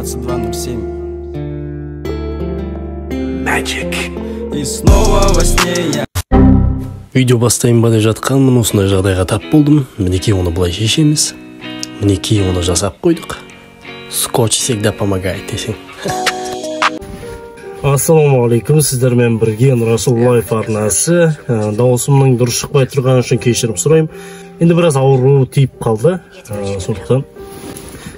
22:07. Magic. И снова во сне я. Видео бастайын ба деп жатқанмын, осындай жағдайға тап болдым. Мінекей оны былай шешеміз. Мінекей оны жасап қойдық. Скотч всегда помогает десең. Ассалаумағалейкум, сіздермен бірге Расуллаев арнасы. Дауысымның дұрыс шықпай тұрғаны үшін кешірім сұраймын. Енді біраз ауру тиіп қалды. Сондықтан.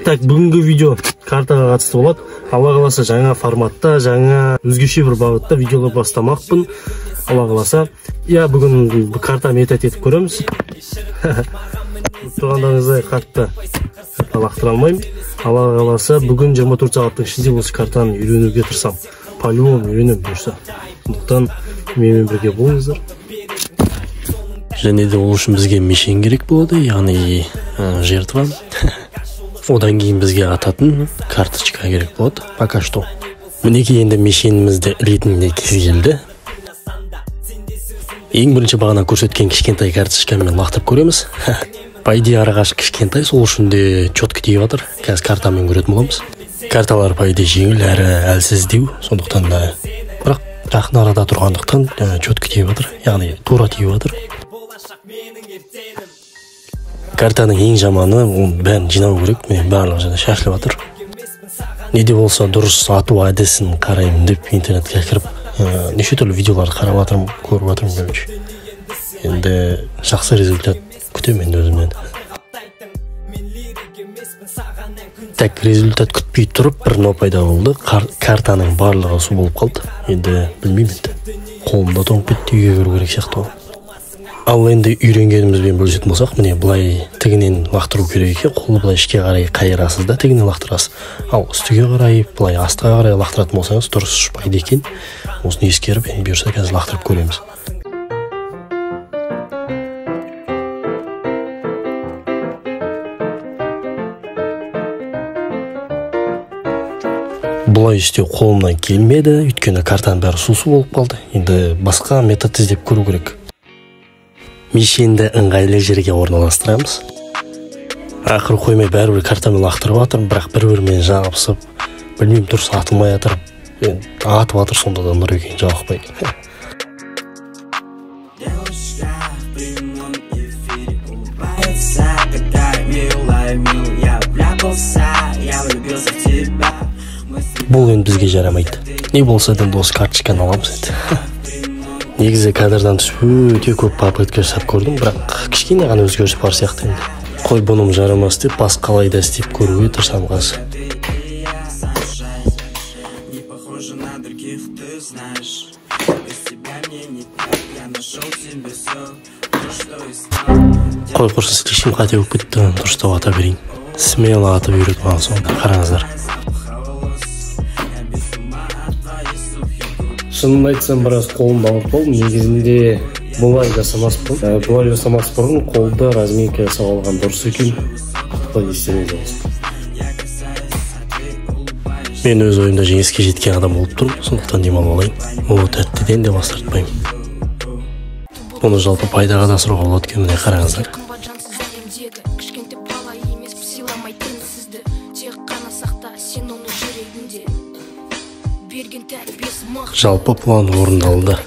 Так, бүгінгі видео картаға қатысты болады. Алла қаласа жаңа форматта, жаңа өзгеше бір бағытта видеолар бастамақпын. Алла қаласа. Я бүгін карта метод етіп көреміз. Тұрғандарыңыздай қатты лақтыра алмаймын. Алла қаласа бүгін 24 сағаттың ішінде осы картаны үйренуге тырысам. По-любому үйренем бұйырса. Сондықтан менімен бірге болыңыздар. Және де ол үшін бізге мешен керек болады, яғни жертва. Одан кейін бізге ататын карточка керек болады. Пока что. Мінекей енді мешенімізді ретінде келді. Ең бірінші бағана көрсеткен кішкентай карточкамен лақтып көреміз. По идее арағаш кішкентай, сол үшін де четко тиіп жатыр. Қазір картамен көретін боламыз. Карталар по идее жеңіл әрі әлсіздеу, сондықтан да бірақ жақын арада тұрғандықтан четко тиіп жатыр, яғни тура тиіп жатыр. Картаның ең жаманы, оның бәрін жинау керек, мен барлығы жерде шашылып жатыр. Неде болса дұрыс ату әдісін қараймын деп интернетке кіріп, неше түрлі видеоларды қарап жатырмын, көріп жатырмын короче. Енді жақсы результат күтемін өзімнен. Так, результат күтпей тұрып, бір но пайда болды. Картаның барлығы су болып қалды. Енді білмеймін енді. Қолымда тоңып кетті, үйге кіру керек сияқты. Ал енді үйренгенімізбен бөлісетін болсақ, міне былай тігінен лақтыру керек екен. Қолы былай ішке қарай қайырасыз да тігінен лақтырасыз. Ал үстіге қарай, былай астыға қарай лақтыратын болсаңыз дұрыс ұшпайды екен. Осыны ескеріп, енді бұйырса қазір лақтырып көреміз. Бұлай істеу қолымнан келмеді, өйткені картаның бәрі су болып қалды. Енді басқа метод іздеп көру керек. Мешенді ыңғайлы жерге орналастырамыз. Ақыры қоймай бәрібір картамен лақтырып жатырмын, бірақ бір-бірімен жабысып, білмеймін дұрыс атылмай жатыр. Атып жатыр, сонда да нұр екен жалықпай. Бұл енді бізге жарамайды. Не болса да осы карточканы аламыз енді. Негізі кадрдан түсіп өте көп попытка жасап көрдім, бірақ кішкене ғана өзгеріс бар сияқты енді. Қой бұным жарамас деп, басқалай да істеп көруге тырысам қазір. Қой құрсын слишком қате болып кетіпті, дұрыстап ата берейін. Смело атып үйретіп алған соң, қараңыздар. Шынын айтсам, біраз қолымды алып болдым. Негізінде бұлай жасамас бұрын қолды разминка жасап алған дұрыс екен. Бұлай естеріңізде болсын. Мен өз ойымда жеңіске жеткен адам болып тұрмын, сондықтан демалып алайын. Ол тәттіден де бас тартпаймын. Оны жалпы пайдаға да асыруға болады екен, міне қараңыздар. Жалпы план орындалды.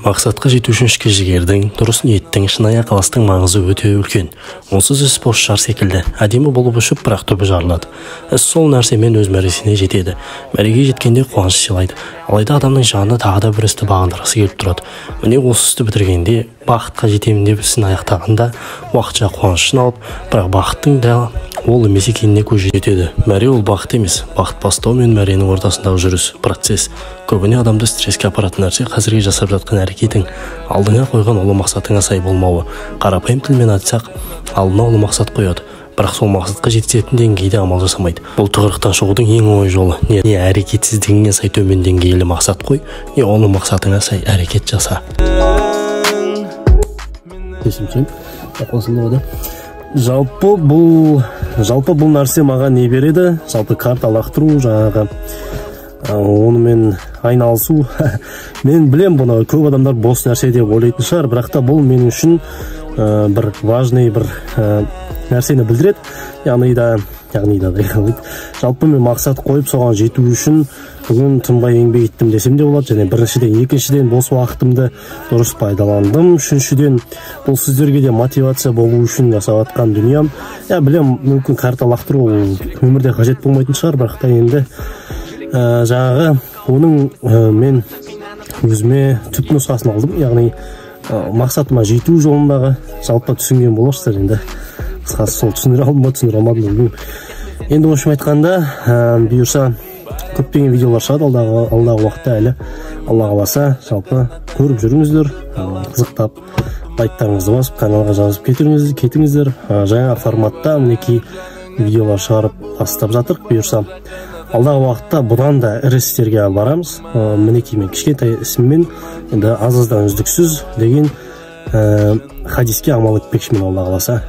Мақсатқа жету үшін ішкі жігердің, дұрыс ниеттің, шынайы ықыластың маңызы өте үлкен. Онсыз іс бос шар секілді. Әдемі болып ұшып, бірақ түбі жарылады. Іс сол нәрсемен өз мәресіне жетеді. Мәреге жеткенде қуаныш сыйлайды. Алайда адамның жанына тағы да бір істі бағындырғысы келіп тұрады. Міне осы істі бітіргенде, бақытқа жетемін деп ісін аяқтағанда, уақытша қуанышын алып, бірақ бақыттың да ол емес екеніне көз жетеді. Мәре ол бақыт емес. Бақыт бастау мен мәренің ортасындағы жүріс, процесс. Көбіне адамды стресске апаратын нәрсе қазірге жасап жатқан әрекетің, алдыңа қойған ұлы мақсатыңа сай болмауы. Қарапайым тілмен айтсақ, алдына ұлы мақсат қояды. Бірақ сол мақсатқа жететін деңгейде амал жасамайды. Бұл тығырықтан шығудың ең оңай жолы. Не әрекетсіздігіңе сай төмен деңгейлі мақсат қой, не ұлы мақсатыңа сай әрекет жаса. Жалпы бұл нәрсе маған не береді? Жалпы карта лақтыру, жаңағы онымен айналысу. Мен білем, бұны көп адамдар бос нәрсе деп ойлайтын шығар, бірақ та бұл мен үшін бір важный бір нәрсені білдіреді. Яғни да яғни да дейді. Жалпы мен мақсат қойып соған жету үшін бүгін тынбай еңбек еттім десем де болады. Және біріншіден, екіншіден бос уақытымды дұрыс пайдаландым. Үшіншіден, бұл сіздерге де мотивация болу үшін жасап жатқан дүнием. Білем, мүмкін карта лақтыру өмірде қажет болмайтын шығар, бірақ та енді жаңағы оның мен өзіме түп нұсқасын алдым, яғни мақсатыма жету жолындағы жалпы түсінген боларсыздар. Енді қысқасы сол түсіндіре алдым ба, түсіндіре алмадым ба білмеймін. Енді осымен айтқанда, бұйырса көптеген видеолар шығады алдағы уақытта, әлі Алла қаласа жалпы көріп жүріңіздер, қызықтап лайктарыңызды басып, каналға жазып кетіңіздер. Жаңа форматта мінекей видеолар шығарып бастап жатырық. Бұйырса алдағы уақытта бұдан да ірі істерге барамыз. Мінекей мен кішкентай ісіммен енді аз-аздан үздіксіз деген хадиске амал етпекшімін Алла қаласа.